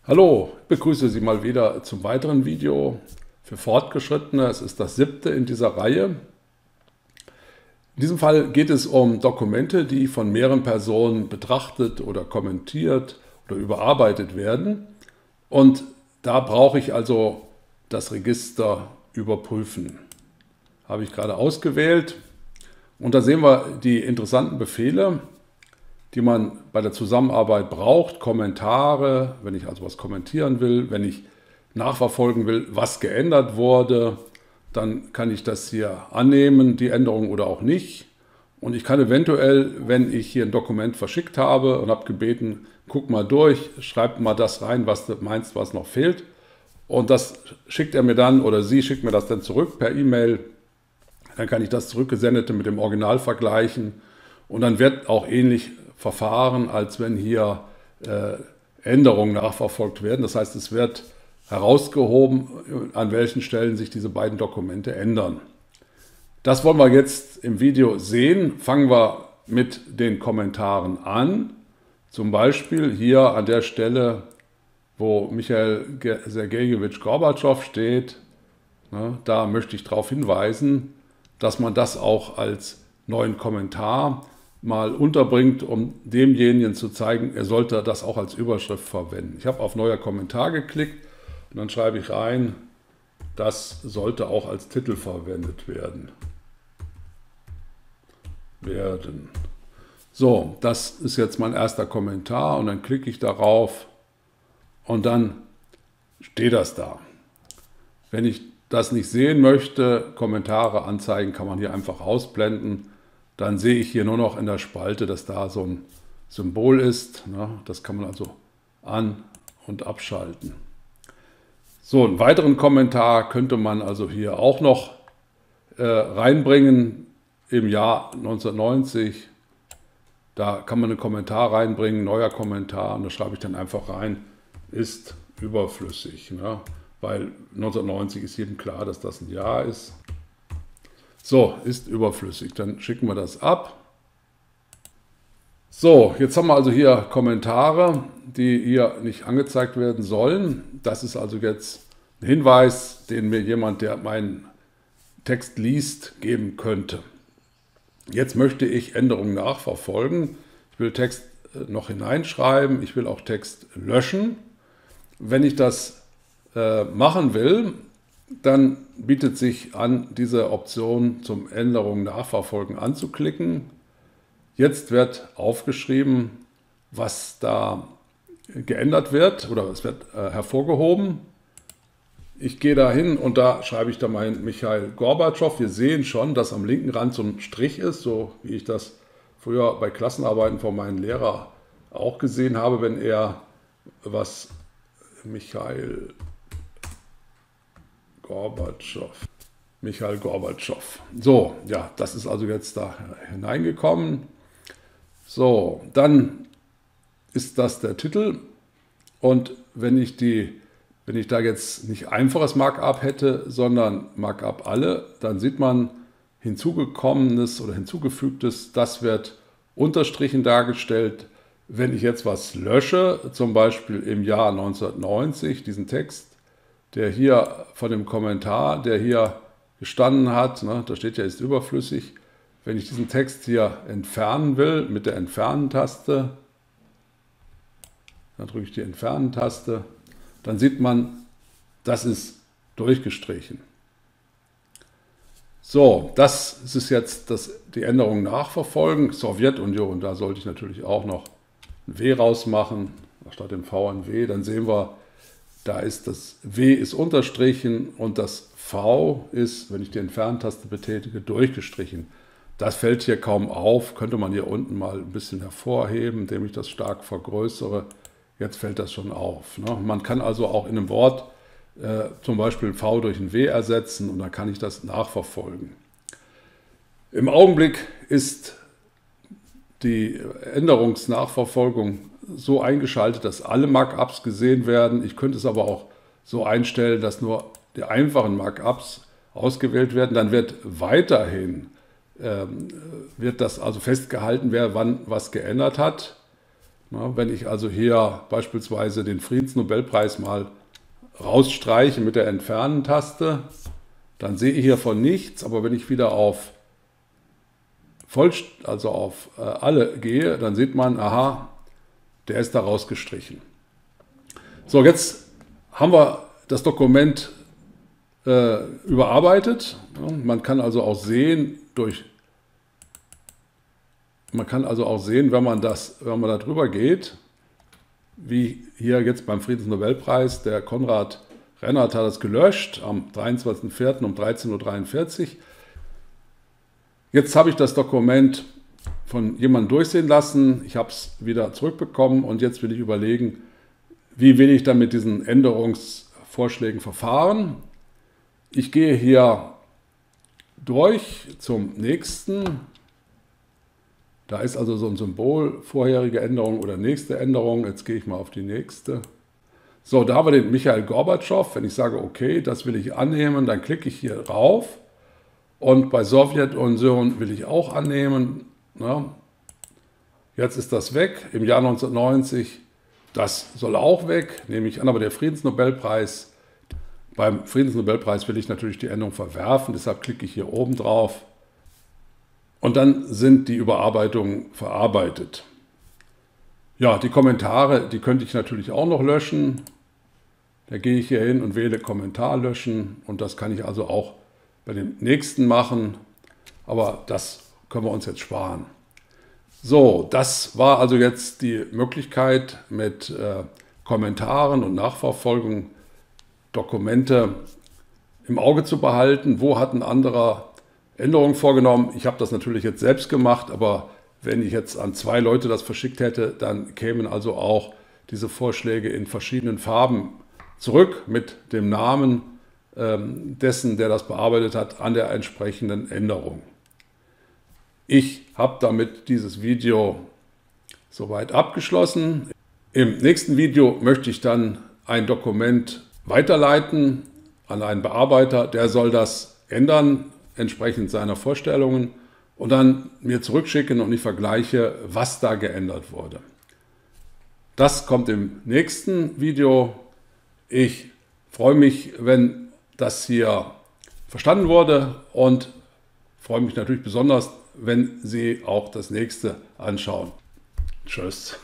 Hallo, ich begrüße Sie mal wieder zum weiteren Video für Fortgeschrittene. Es ist das 7. in dieser Reihe. In diesem Fall geht es um Dokumente, die von mehreren Personen betrachtet oder kommentiert oder überarbeitet werden. Und da brauche ich also das Register überprüfen. Habe ich gerade ausgewählt. Und da sehen wir die interessanten Befehle, die man bei der Zusammenarbeit braucht. Kommentare, wenn ich also was kommentieren will, wenn ich nachverfolgen will, was geändert wurde, dann kann ich das hier annehmen, die Änderung oder auch nicht. Und ich kann eventuell, wenn ich hier ein Dokument verschickt habe und habe gebeten, guck mal durch, schreib mal das rein, was du meinst, was noch fehlt. Und das schickt er mir dann oder sie schickt mir das dann zurück per E-Mail. Dann kann ich das Zurückgesendete mit dem Original vergleichen. Und dann wird auch ähnlich verfahren, als wenn hier Änderungen nachverfolgt werden. Das heißt, es wird herausgehoben, an welchen Stellen sich diese beiden Dokumente ändern. Das wollen wir jetzt im Video sehen. Fangen wir mit den Kommentaren an. Zum Beispiel hier an der Stelle, wo Michail Sergejewitsch Gorbatschow steht. Da möchte ich darauf hinweisen, dass man das auch als neuen Kommentar mal unterbringt, um demjenigen zu zeigen, er sollte das auch als Überschrift verwenden. Ich habe auf Neuer Kommentar geklickt und dann schreibe ich rein, das sollte auch als Titel verwendet werden. So, das ist jetzt mein erster Kommentar und dann klicke ich darauf und dann steht das da. Wenn ich das nicht sehen möchte, Kommentare anzeigen, kann man hier einfach ausblenden. Dann sehe ich hier nur noch in der Spalte, dass da so ein Symbol ist. Das kann man also an- und abschalten. So, einen weiteren Kommentar könnte man also hier auch noch reinbringen. Im Jahr 1990, da kann man einen Kommentar reinbringen, neuer Kommentar, und da schreibe ich dann einfach rein, ist überflüssig. Weil 1990 ist jedem klar, dass das ein Jahr ist. So, ist überflüssig. Dann schicken wir das ab. So, jetzt haben wir also hier Kommentare, die hier nicht angezeigt werden sollen. Das ist also jetzt ein Hinweis, den mir jemand, der meinen Text liest, geben könnte. Jetzt möchte ich Änderungen nachverfolgen. Ich will Text noch hineinschreiben. Ich will auch Text löschen. Wenn ich das machen will, dann bietet sich an, diese Option zum Änderungen nachverfolgen anzuklicken. Jetzt wird aufgeschrieben, was da geändert wird oder es wird hervorgehoben. Ich gehe da hin und da schreibe ich da meinen Michail Gorbatschow. Wir sehen schon, dass am linken Rand so ein Strich ist, so wie ich das früher bei Klassenarbeiten von meinem Lehrer auch gesehen habe, wenn er was Michail Gorbatschow. So, ja, das ist also jetzt da hineingekommen. So, dann ist das der Titel. Und wenn ich da jetzt nicht einfaches Markup hätte, sondern Markup alle, dann sieht man hinzugekommenes oder hinzugefügtes, das wird unterstrichen dargestellt. Wenn ich jetzt was lösche, zum Beispiel im Jahr 1990, diesen Text, der hier von dem Kommentar, der hier gestanden hat, da steht ja, ist überflüssig. Wenn ich diesen Text hier entfernen will mit der Entfernen-Taste, dann drücke ich die Entfernen-Taste, dann sieht man, das ist durchgestrichen. So, das ist jetzt die Änderung nachverfolgen. Sowjetunion, da sollte ich natürlich auch noch ein W rausmachen, statt dem V ein W. Dann sehen wir, da ist das W ist unterstrichen und das V ist, wenn ich die Entfernen-Taste betätige, durchgestrichen. Das fällt hier kaum auf, könnte man hier unten mal ein bisschen hervorheben, indem ich das stark vergrößere. Jetzt fällt das schon auf. Man kann also auch in einem Wort zum Beispiel V durch ein W ersetzen und dann kann ich das nachverfolgen. Im Augenblick ist die Änderungsnachverfolgung so eingeschaltet, dass alle Markups gesehen werden. Ich könnte es aber auch so einstellen, dass nur die einfachen Markups ausgewählt werden. Dann wird weiterhin wird das also festgehalten, wer wann was geändert hat. Wenn ich also hier beispielsweise den Friedensnobelpreis mal rausstreiche mit der Entfernen-Taste, dann sehe ich hiervon nichts, aber wenn ich wieder auf alle gehe, dann sieht man, aha, der ist da rausgestrichen. So, jetzt haben wir das Dokument überarbeitet. Man kann also auch sehen, wenn man da drüber geht, wie hier jetzt beim Friedensnobelpreis, der Konrad Rennert hat das gelöscht am 23.04. um 13:43 Uhr. Jetzt habe ich das Dokument von jemandem durchsehen lassen, ich habe es wieder zurückbekommen und jetzt will ich überlegen, wie will ich dann mit diesen Änderungsvorschlägen verfahren. Ich gehe hier durch zum nächsten. Da ist also so ein Symbol, vorherige Änderung oder nächste Änderung. Jetzt gehe ich mal auf die nächste. So, da haben wir den Michail Gorbatschow. Wenn ich sage, okay, das will ich annehmen, dann klicke ich hier rauf. Und bei Sowjetunion will ich auch annehmen. Ja. Jetzt ist das weg. Im Jahr 1990, das soll auch weg, nehme ich an, aber der Friedensnobelpreis, beim Friedensnobelpreis will ich natürlich die Änderung verwerfen, deshalb klicke ich hier oben drauf. Und dann sind die Überarbeitungen verarbeitet. Ja, die Kommentare, die könnte ich natürlich auch noch löschen. Da gehe ich hier hin und wähle Kommentar löschen und das kann ich also auch bei dem nächsten machen, aber das können wir uns jetzt sparen. So, das war also jetzt die Möglichkeit mit Kommentaren und Nachverfolgung Dokumente im Auge zu behalten. Wo hat ein anderer Änderungen vorgenommen? Ich habe das natürlich jetzt selbst gemacht, aber wenn ich jetzt an 2 Leute das verschickt hätte, dann kämen also auch diese Vorschläge in verschiedenen Farben zurück mit dem Namen dessen, der das bearbeitet hat, an der entsprechenden Änderung. Ich habe damit dieses Video soweit abgeschlossen. Im nächsten Video möchte ich dann ein Dokument weiterleiten an einen Bearbeiter, der soll das ändern, entsprechend seiner Vorstellungen und dann mir zurückschicken und ich vergleiche, was da geändert wurde. Das kommt im nächsten Video. Ich freue mich, wenn das hier verstanden wurde und freue mich natürlich besonders, wenn Sie auch das nächste anschauen. Tschüss.